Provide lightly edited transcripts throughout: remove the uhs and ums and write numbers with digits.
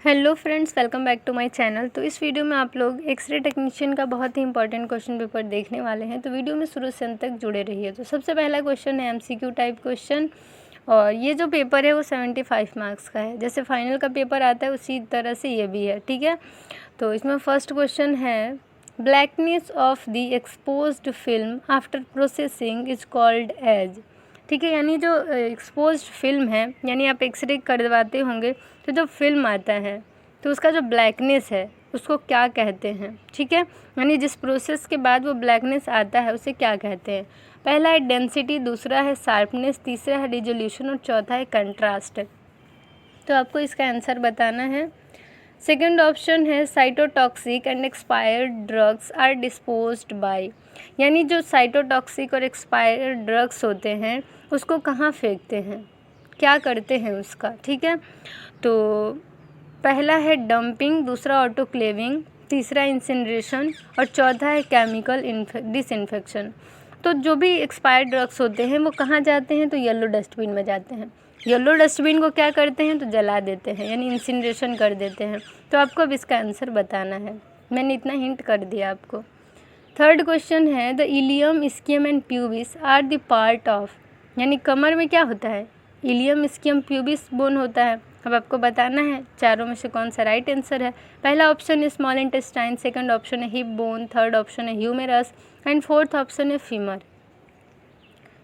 Hello friends, welcome back to my channel. तो इस video में आप लोग एक्सरे टेक्नीशियन का बहुत ही इंपॉर्टेंट क्वेश्चन पेपर देखने वाले हैं। तो वीडियो में शुरू से अंत तक जुड़े रहिए। तो सबसे पहला क्वेश्चन है एमसीक्यू टाइप क्वेश्चन, और ये जो पेपर है वो 75 मार्क्स का है। जैसे फाइनल का पेपर आता है उसी तरह से ये भी है, ठीक है। तो इसमें फर्स्ट क्वेश्चन है, blackness of the exposed film after processing is called as. ठीक है, यानी जो एक्सपोज्ड फिल्म है, यानी आप एक्सरे करवाते होंगे तो जो फिल्म आता है तो उसका जो ब्लैकनेस है उसको क्या कहते हैं। ठीक है, यानी जिस प्रोसेस के बाद वो ब्लैकनेस आता है उसे क्या कहते हैं। पहला है डेंसिटी, दूसरा है शार्पनेस, तीसरा है रिजोल्यूशन और चौथा है कंट्रास्ट। तो आपको इसका आंसर बताना है। सेकेंड ऑप्शन है cytotoxic and expired drugs are disposed by, यानी जो साइटोटॉक्सिक और एक्सपायर्ड ड्रग्स होते हैं उसको कहाँ फेंकते हैं, क्या करते हैं उसका। ठीक है, तो पहला है डंपिंग, दूसरा ऑटोक्लेविंग, तीसरा इंसिनरेशन और चौथा है केमिकल डिसइंफेक्शन। तो जो भी एक्सपायर्ड ड्रग्स होते हैं वो कहाँ जाते हैं, तो येलो डस्टबिन में जाते हैं। येलो डस्टबिन को क्या करते हैं, तो जला देते हैं, यानी इंसिनरेशन कर देते हैं। तो आपको अब इसका आंसर बताना है, मैंने इतना हिंट कर दिया आपको। थर्ड क्वेश्चन है, the ilium, ischium and pubis are the part of, यानी कमर में क्या होता है, इलियम, इस्कियम, प्यूबिस बोन होता है। अब आपको बताना है चारों में से कौन सा राइट आंसर है। पहला ऑप्शन है स्मॉल इंटेस्टाइन, सेकंड ऑप्शन है हिप बोन, थर्ड ऑप्शन है ह्यूमेरस एंड फोर्थ ऑप्शन है फीमर।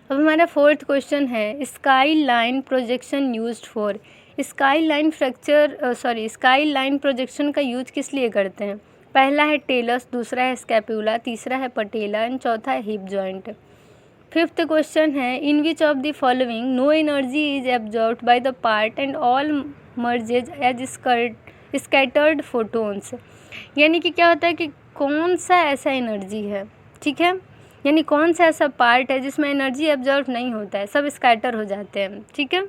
अब हमारा फोर्थ क्वेश्चन है, sky line projection used for. Sky line projection का यूज किस लिए करते हैं। पहला है टेलस, दूसरा है स्कैप्यूला, तीसरा है पटेला एंड चौथा है हिप जॉइंट। फिफ्थ क्वेश्चन है, in which of the following no energy is absorbed by the part and all emerges as scattered photons. यानी कि क्या होता है कि कौन सा ऐसा एनर्जी है, ठीक है, यानी कौन सा ऐसा पार्ट है जिसमें एनर्जी एब्जॉर्ब नहीं होता है, सब स्कैटर हो जाते हैं। ठीक है,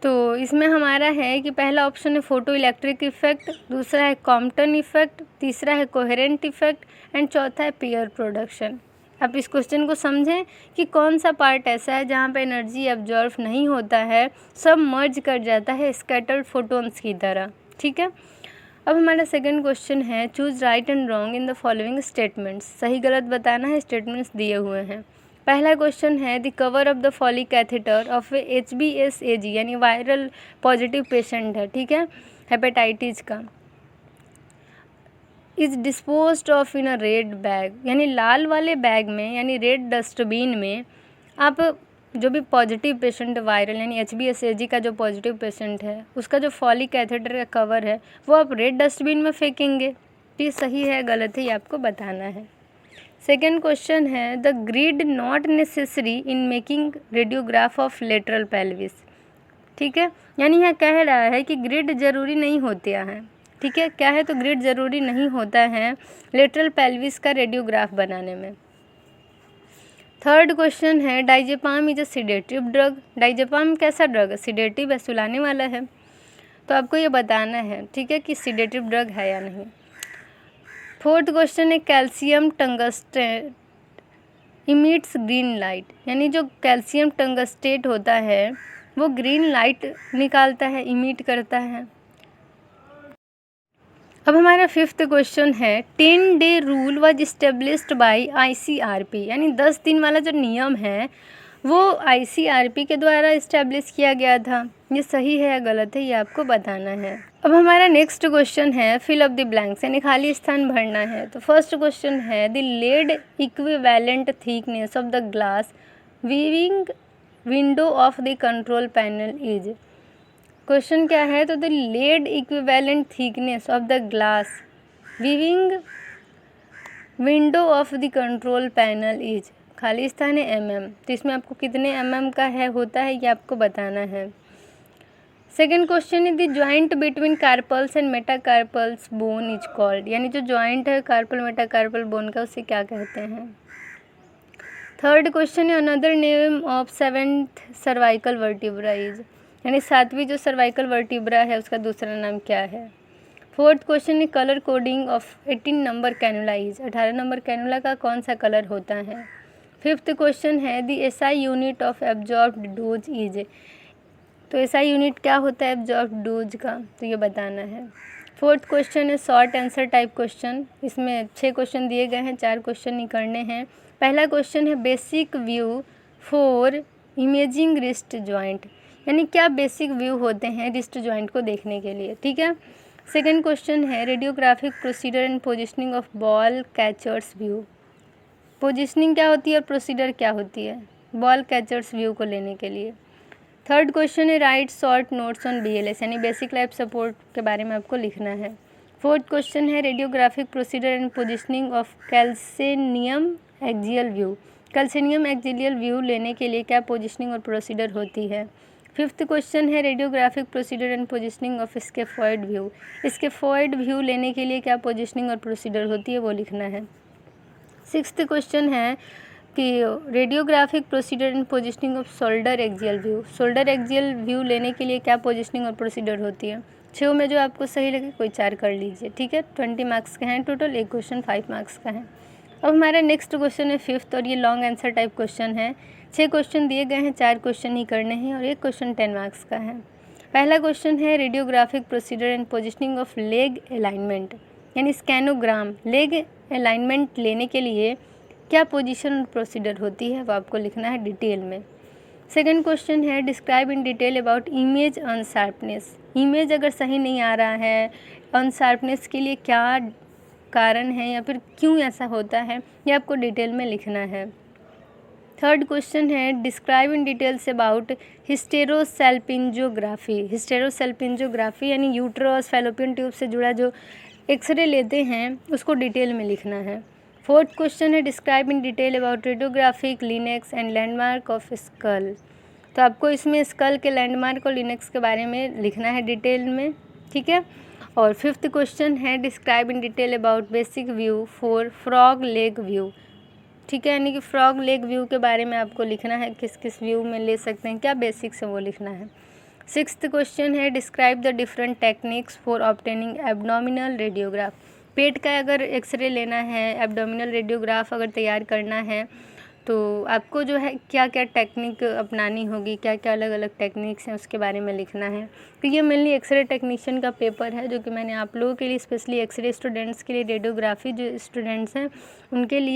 तो इसमें हमारा है कि पहला ऑप्शन है फोटो इलेक्ट्रिक इफेक्ट, दूसरा है कॉम्पटन इफेक्ट, तीसरा है कोहेरेंट इफेक्ट एंड चौथा है पेयर प्रोडक्शन। आप इस क्वेश्चन को समझें कि कौन सा पार्ट ऐसा है जहाँ पे एनर्जी एब्जॉर्ब नहीं होता है, सब मर्ज कर जाता है स्कैटर्ड फोटोन्स की तरह। ठीक है, अब हमारा सेकंड क्वेश्चन है, choose right and wrong in the following statements. सही गलत बताना है, स्टेटमेंट्स दिए हुए हैं। पहला क्वेश्चन है, the cover of the folic catheter of HBsAg, यानी वायरल पॉजिटिव पेशेंट है, ठीक है, हेपेटाइटिस का, is disposed of in a red bag, यानी लाल वाले बैग में, यानी रेड डस्टबिन में आप जो भी पॉजिटिव पेशेंट वायरल यानी HBsAg का जो पॉजिटिव पेशेंट है उसका जो फॉलिक कैथेटर का कवर है वो आप रेड डस्टबिन में फेंकेंगे। तो ये सही है गलत है, ये आपको बताना है। सेकेंड क्वेश्चन है, the grid not necessary in making radiograph of lateral pelvis. ठीक है, यानी यहाँ कह रहा है कि ग्रिड जरूरी नहीं होते हैं। ठीक है, क्या है, तो ग्रिड ज़रूरी नहीं होता है लेटरल पेल्विस का रेडियोग्राफ बनाने में। थर्ड क्वेश्चन है, diazepam is a sedative drug. Diazepam कैसा ड्रग है, सिडेटिव है, सुलाने वाला है। तो आपको ये बताना है, ठीक है, कि सिडेटिव ड्रग है या नहीं। फोर्थ क्वेश्चन है, calcium tungstate emits green light, यानी जो कैल्शियम टंगस्टेट होता है वो ग्रीन लाइट निकालता है, इमिट करता है। अब हमारा फिफ्थ क्वेश्चन है, 10 day rule was established bye ICRP, यानी 10 दिन वाला जो नियम है वो ICRP के द्वारा इस्टेब्लिश किया गया था। ये सही है या गलत है, ये आपको बताना है। अब हमारा नेक्स्ट क्वेश्चन है, फिल अप द ब्लैंक्स, यानी खाली स्थान भरना है। तो फर्स्ट क्वेश्चन है, the lead equivalent thickness of the glass viewing window of the control panel is. Question क्या है, तो the lead equivalent thickness of the glass viewing window of the control panel is, खाली स्थान है mm। तो इसमें आपको कितने mm का है होता है ये आपको बताना है। सेकेंड क्वेश्चन है, the joint between carpals and metacarpals bone is called, यानी जो जॉइंट है कार्पल मेटाकार्पल बोन का उसे क्या कहते हैं। थर्ड क्वेश्चन है, another name of 7th cervical vertebra is, यानी 7वीं जो सर्वाइकल वर्टिब्रा है उसका दूसरा नाम क्या है। फोर्थ क्वेश्चन है, colour coding of 18 number cannula is, 18 number cannula का कौन सा कलर होता है। फिफ्थ क्वेश्चन है, the SI unit of absorbed dose is, तो एसआई यूनिट क्या होता है एब्जॉर्ब डोज का, तो ये बताना है। फोर्थ क्वेश्चन है शॉर्ट आंसर टाइप क्वेश्चन। इसमें 6 क्वेश्चन दिए गए हैं, 4 क्वेश्चन ही करने हैं। पहला क्वेश्चन है basic view for imaging wrist joint, यानी क्या बेसिक व्यू होते हैं रिस्ट जॉइंट को देखने के लिए, ठीक है। सेकंड क्वेश्चन है radiographic procedure and positioning of ball catchers view. Positioning क्या होती है और प्रोसीजर क्या होती है बॉल कैचर्स व्यू को लेने के लिए। थर्ड क्वेश्चन है write short notes on BLS, यानी बेसिक लाइफ सपोर्ट के बारे में आपको लिखना है। फोर्थ क्वेश्चन है radiographic procedure and positioning of calcaneum axial view. Calcaneum axial view लेने के लिए क्या पोजिशनिंग और प्रोसीजर होती है। फिफ्थ क्वेश्चन है radiographic procedure and positioning of scaphoid view. Scaphoid view लेने के लिए क्या पोजिशनिंग और प्रोसीजर होती है वो लिखना है। सिक्स्थ क्वेश्चन है कि radiographic procedure and positioning off shoulder axial view. Shoulder axial view लेने के लिए क्या पोजिशनिंग और प्रोसीजर होती है। 6 में जो आपको सही लगे कोई 4 कर लीजिए, ठीक है। 20 मार्क्स का है टोटल, एक क्वेश्चन 5 मार्क्स का है। अब हमारा नेक्स्ट क्वेश्चन है फिफ्थ, और ये लॉन्ग आंसर टाइप क्वेश्चन है। 6 क्वेश्चन दिए गए हैं, 4 क्वेश्चन ही करने हैं और एक क्वेश्चन 10 मार्क्स का है। पहला क्वेश्चन है radiographic procedure and positioning of leg alignment, यानी स्कैनोग्राम। लेग अलाइनमेंट लेने के लिए क्या पोजीशन और प्रोसीजर होती है वो आपको लिखना है डिटेल में। सेकंड क्वेश्चन है describe in detail about image unsharpness. Image अगर सही नहीं आ रहा है, अनशार्पनेस के लिए क्या कारण है या फिर क्यों ऐसा होता है, ये आपको डिटेल में लिखना है। थर्ड क्वेश्चन है डिस्क्राइब इन डिटेल्स अबाउट हिस्टेरोसैल्पिंजियोग्राफी। हिस्टेरोसैल्पिंजियोग्राफी यानी यूट्रस फैलोपियन ट्यूब से जुड़ा जो एक्सरे लेते हैं उसको डिटेल में लिखना है। फोर्थ क्वेश्चन है describe in detail about radiographic lynx and landmark of skull. तो आपको इसमें स्कल के लैंडमार्क और लिनेक्स के बारे में लिखना है डिटेल में, ठीक है। और फिफ्थ क्वेश्चन है describe in detail about basic view for frog leg view, ठीक है। यानी कि फ्रॉग लेग व्यू के बारे में आपको लिखना है, किस किस व्यू में ले सकते हैं, क्या बेसिक्स है वो लिखना है। सिक्स्थ क्वेश्चन है describe the different techniques for obtaining abdominal radiograph. पेट का अगर एक्सरे लेना है, एब्डोमिनल रेडियोग्राफ अगर तैयार करना है तो आपको जो है क्या क्या टेक्निक अपनानी होगी, क्या क्या अलग अलग टेक्निक्स हैं उसके बारे में लिखना है। तो ये मेनली एक्सरे टेक्नीशियन का पेपर है जो कि मैंने आप लोगों के लिए स्पेशली एक्सरे स्टूडेंट्स के लिए, रेडियोग्राफी जो स्टूडेंट्स हैं उनके लिए